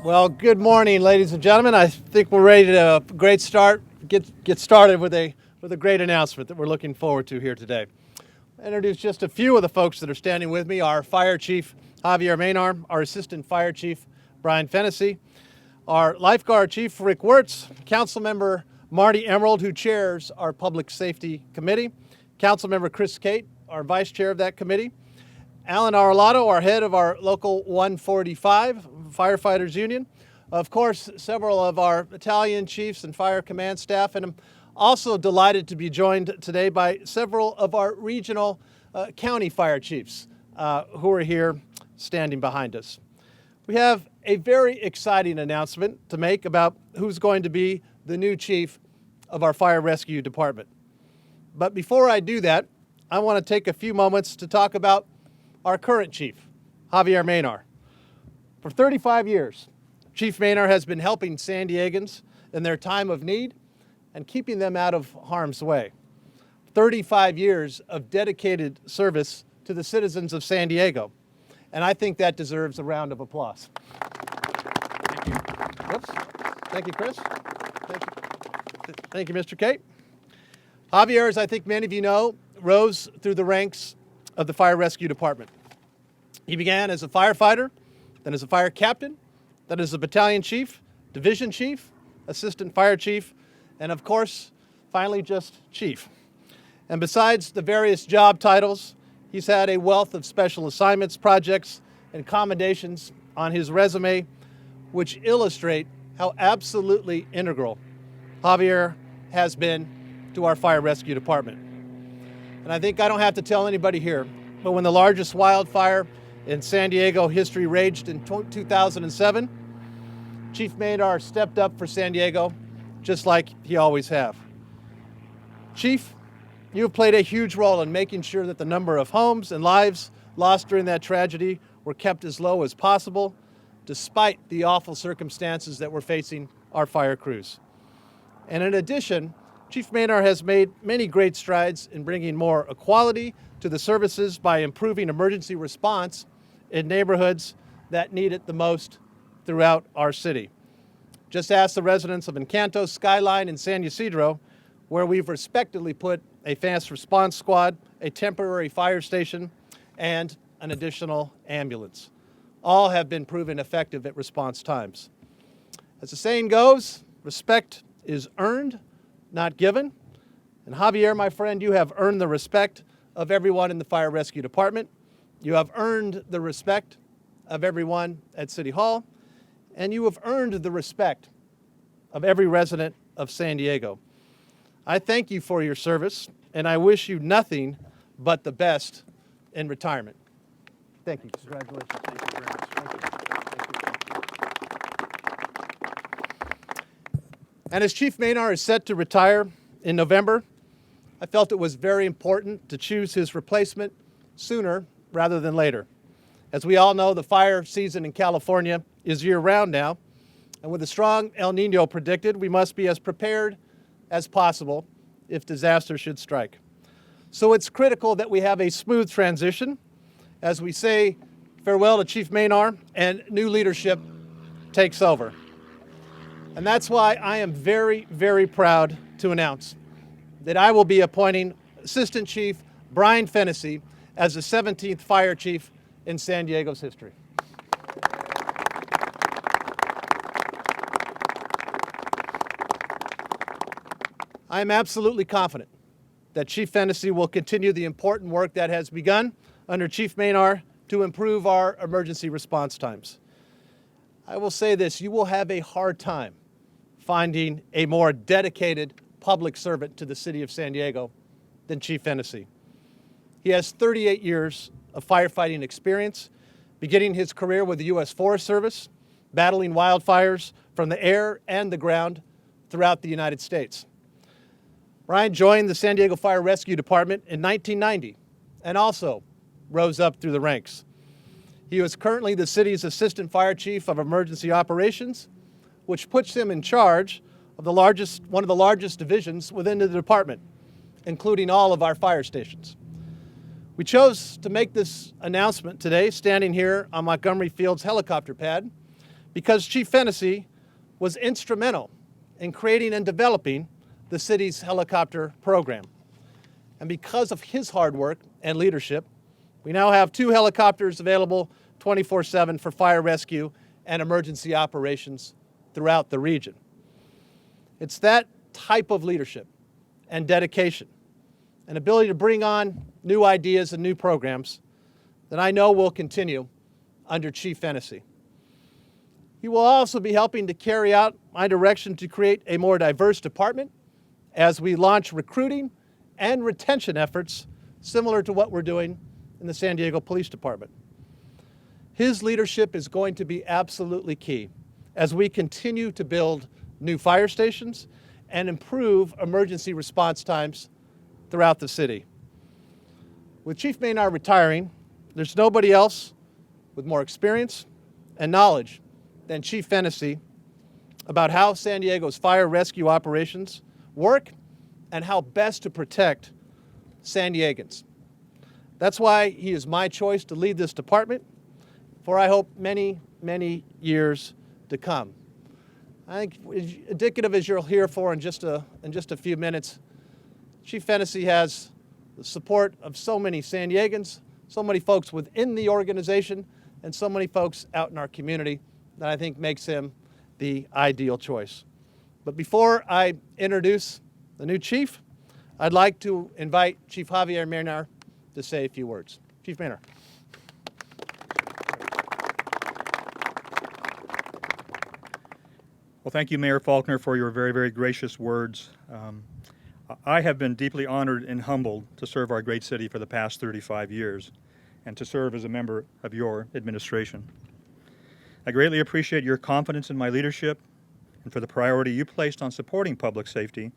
Well, good morning, ladies and gentlemen. I think we're ready to get started with a great announcement that we're looking forward to here today. I'll introduce just a few of the folks that are standing with me: our Fire Chief Javier Mainar, our Assistant Fire Chief Brian Fennessy, our Lifeguard Chief Rick Wirtz, Council Member Marti, who chairs our Public Safety Committee, Council Member Chris Cate, our Vice Chair of that committee, Alan Arrollado, our head of our Local 145 Firefighters Union, of course, several of our battalion chiefs and fire command staff, and I'm also delighted to be joined today by several of our regional county fire chiefs who are here standing behind us. We have a very exciting announcement to make about who's going to be the new chief of our fire rescue department. But before I do that, I want to take a few moments to talk about our current chief, Javier Mainar. For 35 years, Chief Mainar has been helping San Diegans in their time of need and keeping them out of harm's way. 35 years of dedicated service to the citizens of San Diego, and I think that deserves a round of applause. Thank you. Whoops. Thank you, Chris. Thank you, Mr. Cate. Javier, as I think many of you know, rose through the ranks of the Fire Rescue Department. He began as a firefighter, then as a fire captain, then as a battalion chief, division chief, assistant fire chief, and of course, finally just chief. And besides the various job titles, he's had a wealth of special assignments, projects, and commendations on his resume, which illustrate how absolutely integral Javier has been to our Fire Rescue Department. And I think I don't have to tell anybody here, but when the largest wildfire in San Diego history raged in 2007, Chief Mainar stepped up for San Diego, just like he always have. Chief, you have played a huge role in making sure that the number of homes and lives lost during that tragedy were kept as low as possible, despite the awful circumstances that were facing our fire crews. And in addition, Chief Mainar has made many great strides in bringing more equality to the services by improving emergency response in neighborhoods that need it the most throughout our city. Just ask the residents of Encanto, Skyline, and San Ysidro, where we've respectively put a fast response squad, a temporary fire station, and an additional ambulance. All have been proven effective at response times. As the saying goes, respect is earned, not given. And Javier, my friend, you have earned the respect of everyone in the Fire Rescue Department. You have earned the respect of everyone at City Hall, and you have earned the respect of every resident of San Diego. I thank you for your service, and I wish you nothing but the best in retirement. Thank you. Congratulations. Thank you very much. And as Chief Mainar is set to retire in November, I felt it was very important to choose his replacement sooner rather than later. As we all know, the fire season in California is year-round now, and with a strong El Nino predicted, we must be as prepared as possible if disaster should strike. So it's critical that we have a smooth transition as we say farewell to Chief Mainar and new leadership takes over. And that's why I am very, very proud to announce that I will be appointing Assistant Chief Brian Fennessy as the 17th Fire Chief in San Diego's history. I am absolutely confident that Chief Fennessy will continue the important work that has begun under Chief Mainar to improve our emergency response times. I will say this, you will have a hard time finding a more dedicated public servant to the city of San Diego than Chief Fennessy. He has 38 years of firefighting experience, beginning his career with the U.S. Forest Service, battling wildfires from the air and the ground throughout the United States. Brian joined the San Diego Fire Rescue Department in 1990 and also rose up through the ranks. He is currently the city's Assistant Fire Chief of Emergency Operations, which puts him in charge of one of the largest divisions within the department, including all of our fire stations. We chose to make this announcement today, standing here on Montgomery Field's helicopter pad, because Chief Fennessy was instrumental in creating and developing the city's helicopter program. And because of his hard work and leadership, we now have 2 helicopters available 24/7 for fire rescue and emergency operations throughout the region. It's that type of leadership and dedication and ability to bring on new ideas and new programs that I know will continue under Chief Fennessy. He will also be helping to carry out my direction to create a more diverse department as we launch recruiting and retention efforts similar to what we're doing in the San Diego Police Department. His leadership is going to be absolutely key as we continue to build new fire stations and improve emergency response times throughout the city. With Chief Mainar retiring, there's nobody else with more experience and knowledge than Chief Fennessy about how San Diego's fire rescue operations work and how best to protect San Diegans. That's why he is my choice to lead this department for, I hope, many, many years to come. I think indicative, as you'll hear for in just a few minutes, Chief Fennessy has the support of so many San Diegans, so many folks within the organization, and so many folks out in our community that I think makes him the ideal choice. But before I introduce the new chief, I'd like to invite Chief Javier Mainar to say a few words. Chief Mainar. Well, thank you, Mayor Faulconer, for your very, very gracious words. I have been deeply honored and humbled to serve our great city for the past 35 years and to serve as a member of your administration. I greatly appreciate your confidence in my leadership and for the priority you placed on supporting public safety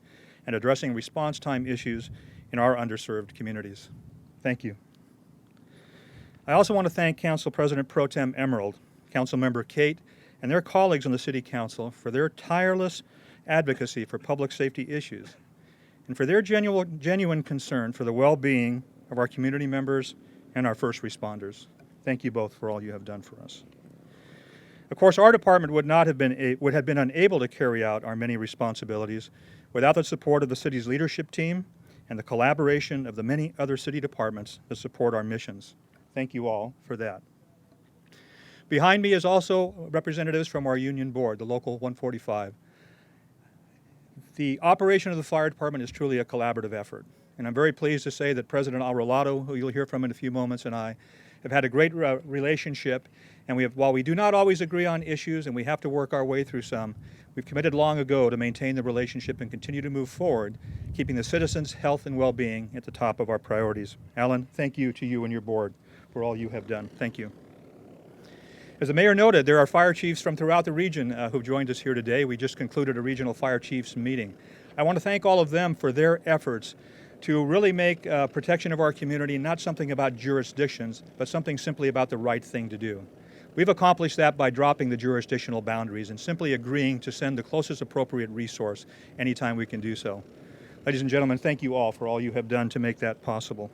and addressing response time issues in our underserved communities. Thank you. I also want to thank Council President Pro Tem Emerald, Councilmember Kate, and their colleagues on the City Council for their tireless advocacy for public safety issues and for their genuine concern for the well-being of our community members and our first responders. Thank you both for all you have done for us. Of course, our department would have been unable to carry out our many responsibilities without the support of the city's leadership team and the collaboration of the many other city departments that support our missions. Thank you all for that. Behind me is also representatives from our union board, the Local 145. The operation of the fire department is truly a collaborative effort, and I'm very pleased to say that President Arrollado, who you'll hear from in a few moments, and I have had a great relationship, and while we do not always agree on issues and we have to work our way through some, we've committed long ago to maintain the relationship and continue to move forward, keeping the citizens' health and well-being at the top of our priorities. Alan, thank you to you and your board for all you have done. Thank you. As the mayor noted, there are fire chiefs from throughout the region who've joined us here today. We just concluded a regional fire chiefs meeting. I want to thank all of them for their efforts to really make protection of our community not something about jurisdictions, but something simply about the right thing to do. We've accomplished that by dropping the jurisdictional boundaries and simply agreeing to send the closest appropriate resource anytime we can do so. Ladies and gentlemen, thank you all for all you have done to make that possible.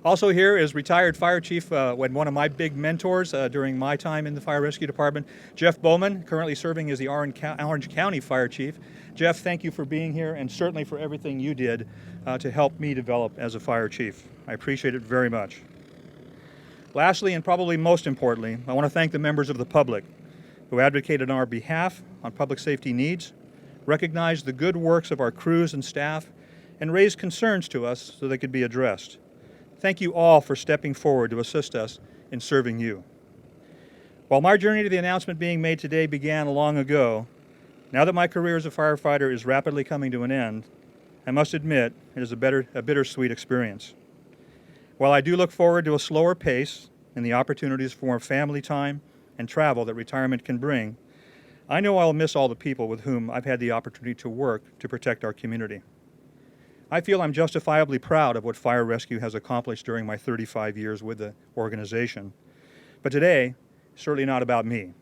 Also here is retired fire chief, one of my big mentors during my time in the fire rescue department, Jeff Bowman, currently serving as the Orange County fire chief. Jeff, thank you for being here and certainly for everything you did to help me develop as a fire chief. I appreciate it very much. Lastly, and probably most importantly, I want to thank the members of the public who advocated on our behalf on public safety needs, recognized the good works of our crews and staff, and raised concerns to us so they could be addressed. Thank you all for stepping forward to assist us in serving you. While my journey to the announcement being made today began long ago, now that my career as a firefighter is rapidly coming to an end, I must admit it is a bittersweet experience. While I do look forward to a slower pace and the opportunities for more family time and travel that retirement can bring, I know I'll miss all the people with whom I've had the opportunity to work to protect our community. I feel I'm justifiably proud of what Fire Rescue has accomplished during my 35 years with the organization. But today, it's certainly not about me.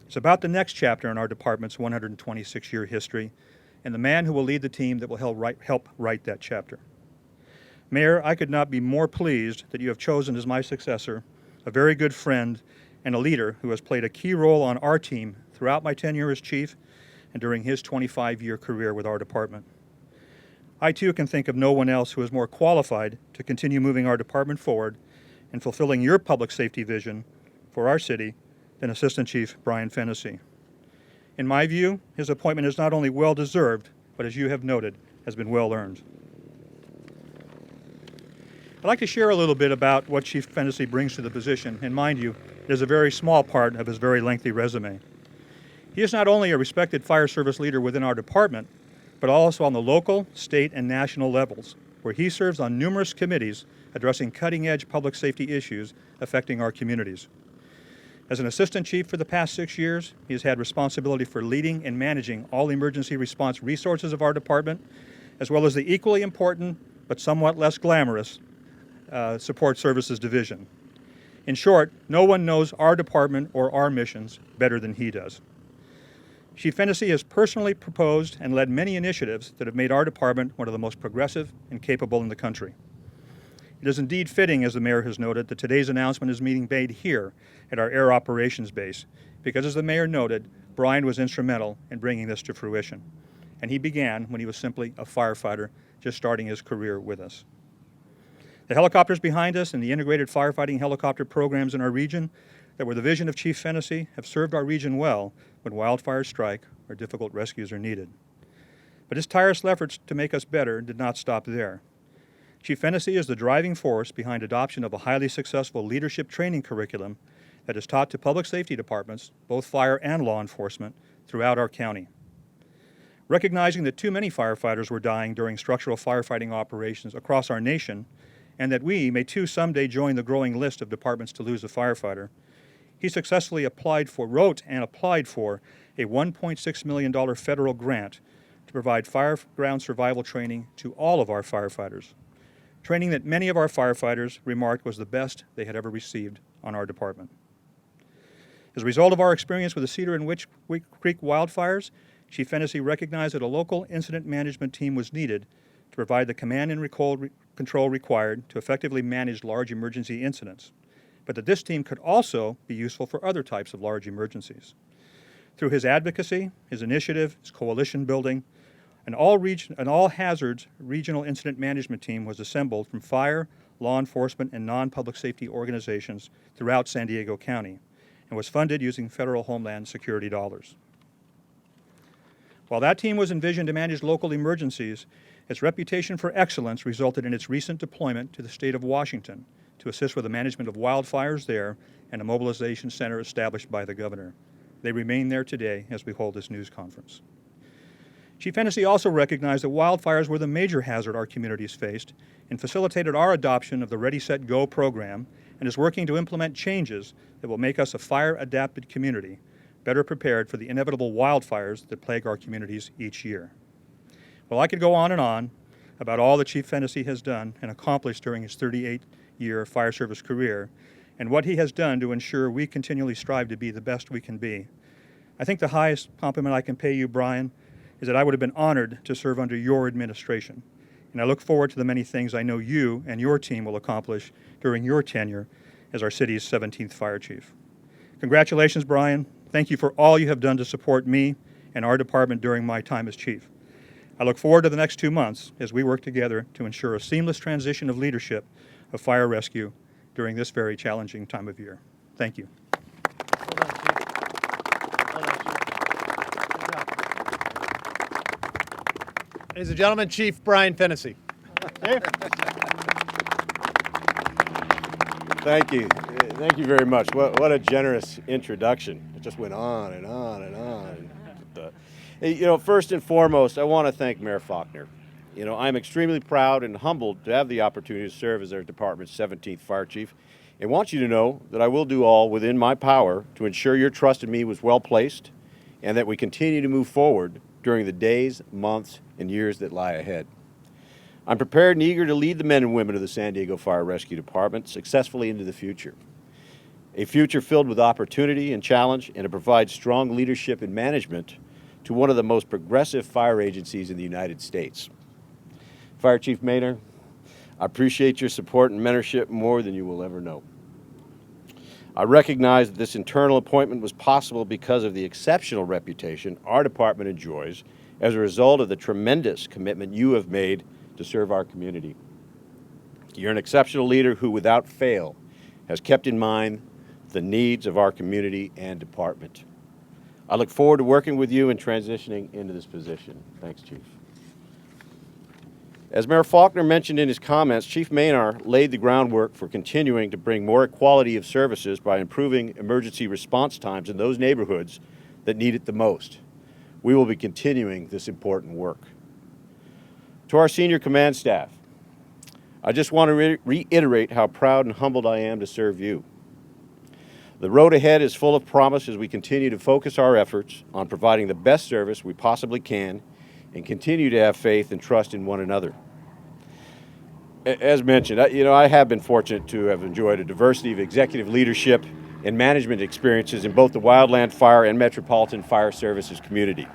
It's about the next chapter in our department's 126-year history and the man who will lead the team that will help write that chapter. Mayor, I could not be more pleased that you have chosen as my successor a very good friend and a leader who has played a key role on our team throughout my tenure as chief and during his 25-year career with our department. I too can think of no one else who is more qualified to continue moving our department forward and fulfilling your public safety vision for our city than Assistant Chief Brian Fennessy. In my view, his appointment is not only well-deserved, but as you have noted, has been well-earned. I'd like to share a little bit about what Chief Fennessy brings to the position, and mind you, it is a very small part of his very lengthy resume. He is not only a respected fire service leader within our department, but also on the local, state, and national levels, where he serves on numerous committees addressing cutting-edge public safety issues affecting our communities. As an assistant chief for the past 6 years, he has had responsibility for leading and managing all emergency response resources of our department, as well as the equally important but somewhat less glamorous Support Services Division. In short, no one knows our department or our missions better than he does. Chief Fennessy has personally proposed and led many initiatives that have made our department one of the most progressive and capable in the country. It is indeed fitting, as the mayor has noted, that today's announcement is being made here at our Air Operations Base, because as the mayor noted, Brian was instrumental in bringing this to fruition. And he began when he was simply a firefighter, just starting his career with us. The helicopters behind us and the integrated firefighting helicopter programs in our region that were the vision of Chief Fennessy have served our region well when wildfires strike or difficult rescues are needed. But his tireless efforts to make us better did not stop there. Chief Fennessy is the driving force behind adoption of a highly successful leadership training curriculum that is taught to public safety departments, both fire and law enforcement, throughout our county. Recognizing that too many firefighters were dying during structural firefighting operations across our nation, and that we may too someday join the growing list of departments to lose a firefighter, he successfully wrote and applied for a $1.6 million federal grant to provide fireground survival training to all of our firefighters, training that many of our firefighters remarked was the best they had ever received on our department. As a result of our experience with the Cedar and Witch Creek wildfires, Chief Fennessy recognized that a local incident management team was needed to provide the command and control required to effectively manage large emergency incidents, but that this team could also be useful for other types of large emergencies. Through his advocacy, his initiative, his coalition building, an all hazards regional incident management team was assembled from fire, law enforcement, and non-public safety organizations throughout San Diego County and was funded using federal Homeland Security dollars. While that team was envisioned to manage local emergencies, its reputation for excellence resulted in its recent deployment to the state of Washington to assist with the management of wildfires there and a mobilization center established by the governor. They remain there today as we hold this news conference. Chief Fennessy also recognized that wildfires were the major hazard our communities faced and facilitated our adoption of the Ready, Set, Go program and is working to implement changes that will make us a fire-adapted community, better prepared for the inevitable wildfires that plague our communities each year. Well, I could go on about all that Chief Fennessy has done and accomplished during his 38-year fire service career and what he has done to ensure we continually strive to be the best we can be. I think the highest compliment I can pay you, Brian, is that I would have been honored to serve under your administration. And I look forward to the many things I know you and your team will accomplish during your tenure as our city's 17th fire chief. Congratulations, Brian. Thank you for all you have done to support me and our department during my time as chief. I look forward to the next 2 months as we work together to ensure a seamless transition of leadership of fire rescue during this very challenging time of year. Thank you. Ladies and gentlemen, Chief Brian Fennessy. Thank you. Thank you very much. What a generous introduction. It just went on and on and on. First and foremost, I want to thank Mayor Faulconer. I'm extremely proud and humbled to have the opportunity to serve as our department's 17th fire chief and want you to know that I will do all within my power to ensure your trust in me was well placed and that we continue to move forward during the days, months, and years that lie ahead. I'm prepared and eager to lead the men and women of the San Diego Fire Rescue Department successfully into the future. A future filled with opportunity and challenge, and to provide strong leadership and management to one of the most progressive fire agencies in the United States. Fire Chief Mainar, I appreciate your support and mentorship more than you will ever know. I recognize that this internal appointment was possible because of the exceptional reputation our department enjoys as a result of the tremendous commitment you have made to serve our community. You're an exceptional leader who, without fail, has kept in mind the needs of our community and department. I look forward to working with you and transitioning into this position. Thanks, Chief. As Mayor Faulconer mentioned in his comments, Chief Mainar laid the groundwork for continuing to bring more equality of services by improving emergency response times in those neighborhoods that need it the most. We will be continuing this important work. To our senior command staff, I just want to reiterate how proud and humbled I am to serve you. The road ahead is full of promise as we continue to focus our efforts on providing the best service we possibly can and continue to have faith and trust in one another. As mentioned, I have been fortunate to have enjoyed a diversity of executive leadership and management experiences in both the wildland fire and metropolitan fire services community.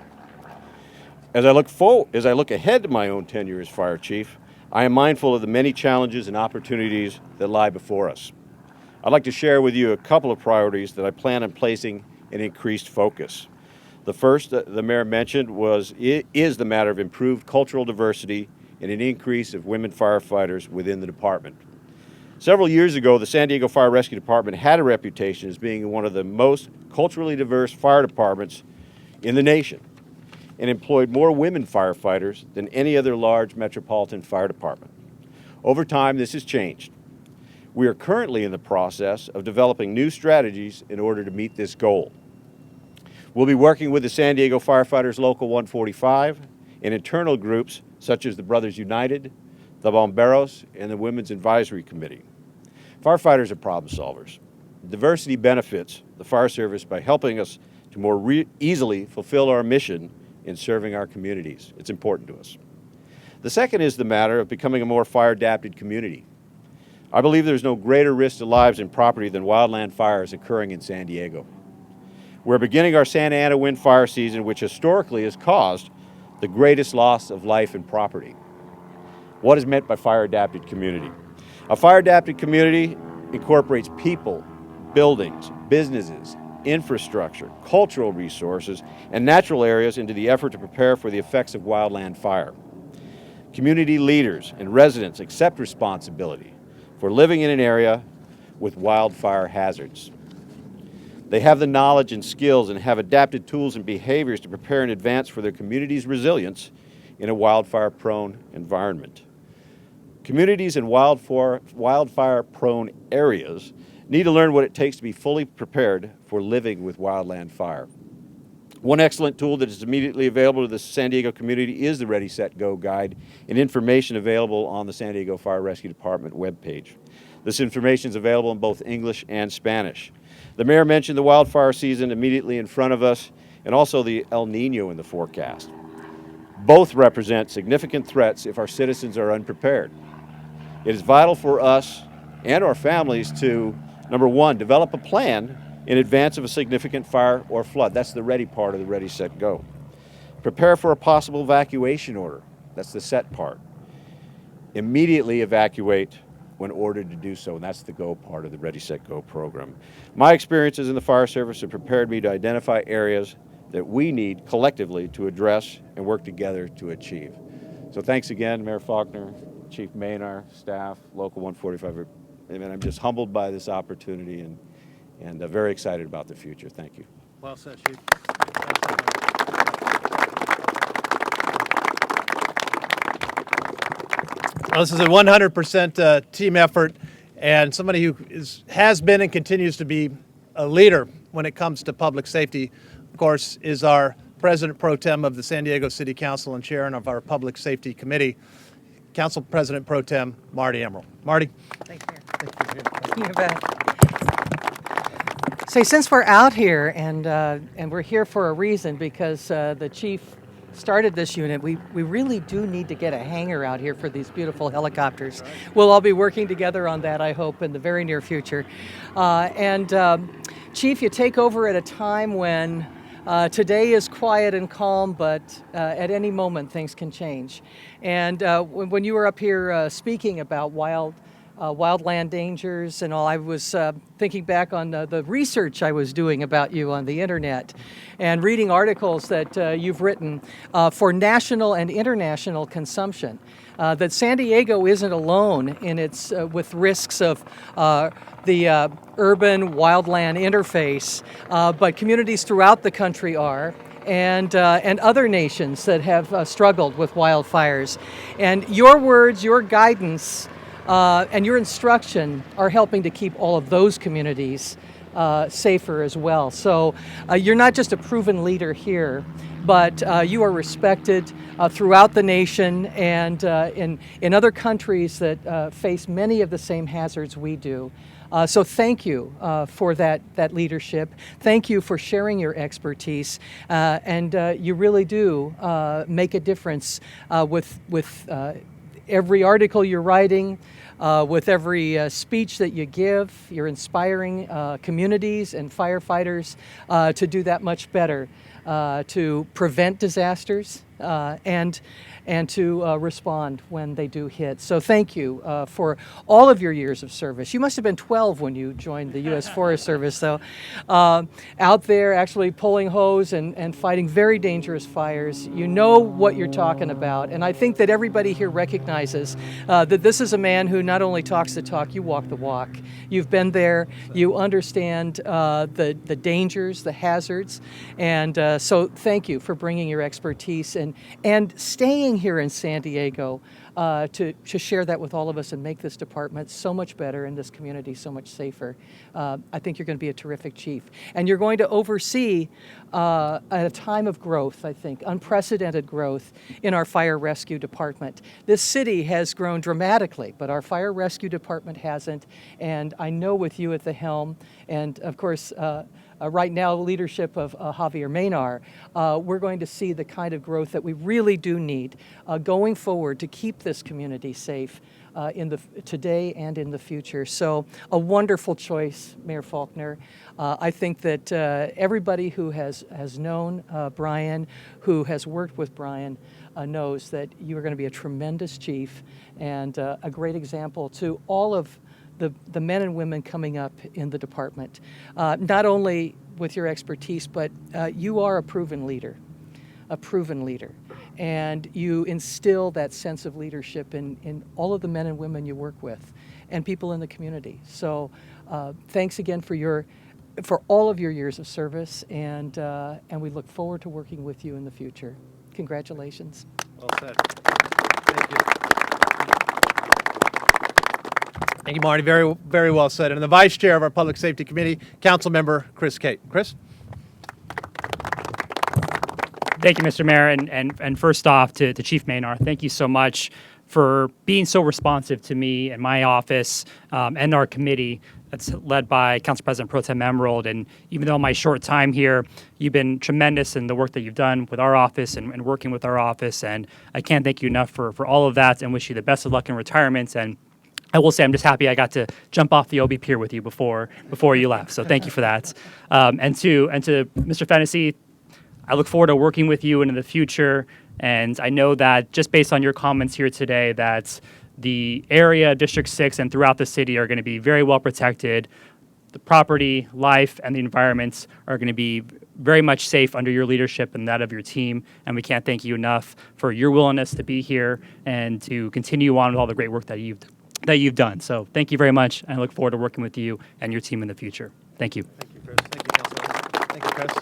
As I look ahead to my own tenure as fire chief, I am mindful of the many challenges and opportunities that lie before us. I'd like to share with you a couple of priorities that I plan on placing an increased focus. The first the mayor mentioned is the matter of improved cultural diversity and an increase of women firefighters within the department. Several years ago, the San Diego Fire-Rescue Department had a reputation as being one of the most culturally diverse fire departments in the nation and employed more women firefighters than any other large metropolitan fire department. Over time, this has changed. We are currently in the process of developing new strategies in order to meet this goal. We'll be working with the San Diego Firefighters Local 145 and internal groups such as the Brothers United, the Bomberos, and the Women's Advisory Committee. Firefighters are problem solvers. Diversity benefits the fire service by helping us to more easily fulfill our mission in serving our communities. It's important to us. The second is the matter of becoming a more fire-adapted community. I believe there's no greater risk to lives and property than wildland fires occurring in San Diego. We're beginning our Santa Ana wind fire season, which historically has caused the greatest loss of life and property. What is meant by fire-adapted community? A fire-adapted community incorporates people, buildings, businesses, infrastructure, cultural resources, and natural areas into the effort to prepare for the effects of wildland fire. Community leaders and residents accept responsibility for living in an area with wildfire hazards. They have the knowledge and skills and have adapted tools and behaviors to prepare in advance for their community's resilience in a wildfire-prone environment. Communities in wildfire-prone areas need to learn what it takes to be fully prepared for living with wildland fire. One excellent tool that is immediately available to the San Diego community is the Ready, Set, Go guide and information available on the San Diego Fire-Rescue Department webpage. This information is available in both English and Spanish. The mayor mentioned the wildfire season immediately in front of us and also the El Nino in the forecast. Both represent significant threats if our citizens are unprepared. It is vital for us and our families to, number one, develop a plan in advance of a significant fire or flood. That's the ready part of the Ready, Set, Go. Prepare for a possible evacuation order. That's the set part. Immediately evacuate when ordered to do so, and that's the go part of the Ready, Set, Go program. My experiences in the fire service have prepared me to identify areas that we need collectively to address and work together to achieve. So thanks again, Mayor Faulconer, Chief Mainar, staff, Local 145. I'm just humbled by this opportunity and very excited about the future. Thank you. Well said, Chief. Well, this is a 100% team effort, and somebody who has been and continues to be a leader when it comes to public safety, of course, is our President Pro Tem of the San Diego City Council and Chair of our Public Safety Committee, Council President Pro Tem Marti Emerald. Marti. Thank you. You bet. So since we're out here and we're here for a reason, because the chief started this unit, we really do need to get a hangar out here for these beautiful helicopters. Right. We'll all be working together on that, I hope, in the very near future. Chief, you take over at a time when today is quiet and calm, but at any moment things can change. And when you were up here speaking about wildland dangers and all. I was thinking back on the research I was doing about you on the internet and reading articles that you've written for national and international consumption. That San Diego isn't alone in its with risks of the urban wildland interface, but communities throughout the country are. And other nations that have struggled with wildfires. And your words, your guidance, and your instruction are helping to keep all of those communities safer as well. So you're not just a proven leader here, but you are respected throughout the nation and in other countries that face many of the same hazards we do. So thank you for that leadership. Thank you for sharing your expertise, and you really do make a difference with every article you're writing, with every speech that you give. You're inspiring communities and firefighters to do that much better, to prevent disasters and to respond when they do hit. So thank you for all of your years of service. You must have been 12 when you joined the U.S. Forest Service, though. Out there actually pulling hose and fighting very dangerous fires. You know what you're talking about. And I think that everybody here recognizes that this is a man who not only talks the talk, you walk the walk. You've been there. You understand the dangers, the hazards. And so thank you for bringing your expertise and staying here in San Diego to share that with all of us and make this department so much better and this community so much safer. I think you're going to be a terrific chief. And you're going to oversee at a time of growth, I think, unprecedented growth in our fire rescue department. This city has grown dramatically, but our fire rescue department hasn't. And I know with you at the helm, and of course, right now, leadership of Javier Mainar, we're going to see the kind of growth that we really do need going forward to keep this community safe today and in the future. So a wonderful choice, Mayor Faulconer. I think that everybody who has known Brian, who has worked with Brian, knows that you are going to be a tremendous chief and a great example to all of the men and women coming up in the department. Not only with your expertise, but you are a proven leader. And you instill that sense of leadership in all of the men and women you work with and people in the community. So thanks again for all of your years of service, and we look forward to working with you in the future. Congratulations. Well said. Thank you. Thank you, Marty. Very, very well said. And the Vice Chair of our Public Safety Committee, Council Member Chris Cate. Chris? Thank you, Mr. Mayor. And first off, to Chief Mainar, thank you so much for being so responsive to me and my office and our committee that's led by Council President Pro Tem Emerald. And even though my short time here, you've been tremendous in the work that you've done with our office and working with our office. And I can't thank you enough for all of that and wish you the best of luck in retirement. And I will say I'm just happy I got to jump off the OB pier with you before you left. So thank you for that. And to Mr. Fennessy, I look forward to working with you into the future. And I know that just based on your comments here today, that the area, District 6, and throughout the city are going to be very well protected. The property, life, and the environments are going to be very much safe under your leadership and that of your team. And we can't thank you enough for your willingness to be here and to continue on with all the great work that you've done. So thank you very much, and I look forward to working with you and your team in the future. Thank you. Thank you, Chris. Thank you, Councilman. Thank you, Chris.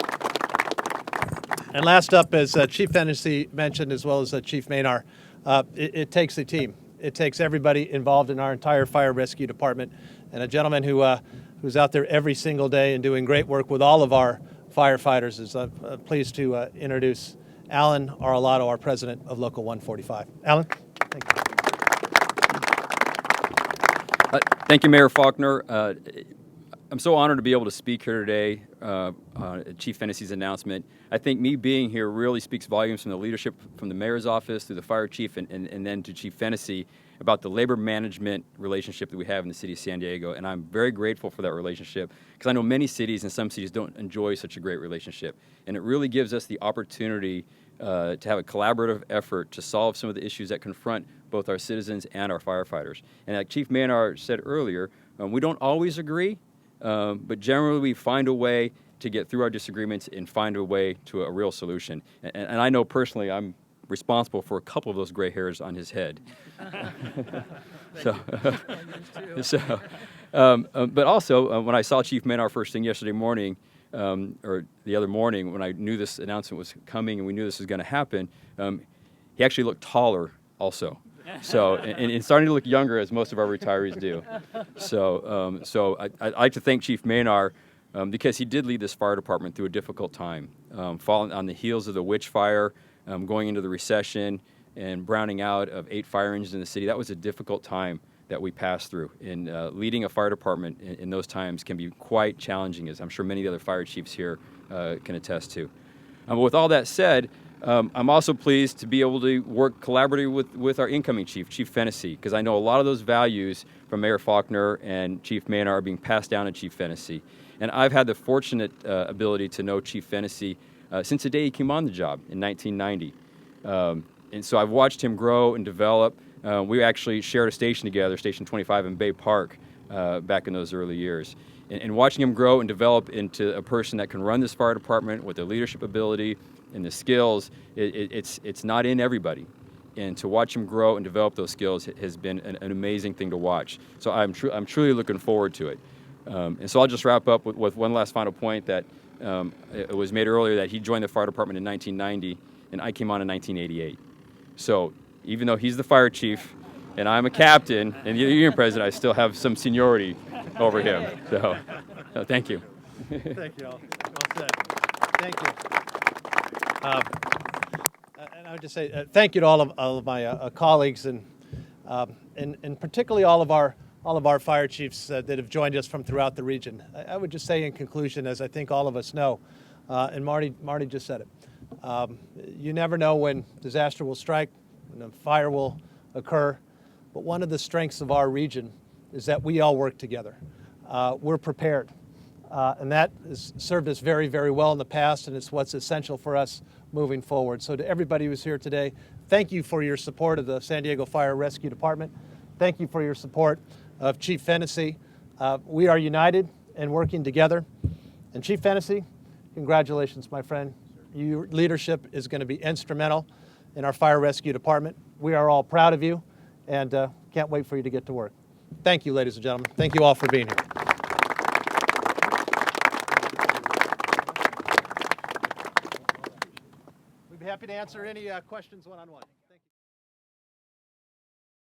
And last up, as Chief Fennessy mentioned, as well as Chief Mainar, it takes a team. It takes everybody involved in our entire fire rescue department, and a gentleman who's out there every single day and doing great work with all of our firefighters is pleased to introduce Alan Arrollado, our president of Local 145. Alan, thank you. Thank you, Mayor Faulconer. I'm so honored to be able to speak here today at Chief Fennessy's announcement. I think me being here really speaks volumes from the leadership from the mayor's office through the fire chief and then to Chief Fennessy about the labor management relationship that we have in the city of San Diego. And I'm very grateful for that relationship because I know many cities and some cities don't enjoy such a great relationship. And it really gives us the opportunity to have a collaborative effort to solve some of the issues that confront both our citizens and our firefighters. And like Chief Mainar said earlier, we don't always agree, but generally we find a way to get through our disagreements and find a way to a real solution. And I know personally I'm responsible for a couple of those gray hairs on his head. But also, when I saw Chief Mainar first thing yesterday morning, or the other morning, when I knew this announcement was coming and we knew this was going to happen, he actually looked taller also. So, and starting to look younger, as most of our retirees do. So I'd like to thank Chief Mainar because he did lead this fire department through a difficult time, following on the heels of the witch fire, going into the recession, and browning out of 8 fire engines in the city. That was a difficult time that we passed through. And leading a fire department in those times can be quite challenging, as I'm sure many of the other fire chiefs here can attest to. But with all that said, I'm also pleased to be able to work collaboratively with our incoming chief, Chief Fennessy, because I know a lot of those values from Mayor Faulconer and Chief Mainar are being passed down to Chief Fennessy. And I've had the fortunate ability to know Chief Fennessy since the day he came on the job in 1990. And so I've watched him grow and develop. We actually shared a station together, Station 25 in Bay Park, back in those early years. And watching him grow and develop into a person that can run this fire department with the leadership ability and the skills, it's not in everybody. And to watch him grow and develop those skills has been an amazing thing to watch. So I'm truly looking forward to it. And so I'll just wrap up with one last final point that it was made earlier, that he joined the fire department in 1990 and I came on in 1988. So even though he's the fire chief and I'm a captain and the union president, I still have some seniority over him. So thank you. Thank you all. Well said. Thank you. And I would just say thank you to all of my colleagues and particularly all of our fire chiefs that have joined us from throughout the region. I would just say in conclusion, as I think all of us know, and Marti just said it, you never know when disaster will strike, when a fire will occur, but one of the strengths of our region is that we all work together. We're prepared, and that has served us very, very well in the past, and it's what's essential for us moving forward. So to everybody who's here today, thank you for your support of the San Diego Fire-Rescue Department. Thank you for your support of Chief Fennessy. We are united and working together. And Chief Fennessy, congratulations, my friend. Your leadership is going to be instrumental in our fire rescue department. We are all proud of you and can't wait for you to get to work. Thank you, ladies and gentlemen. Thank you all for being here. We'd be happy to answer any questions one-on-one.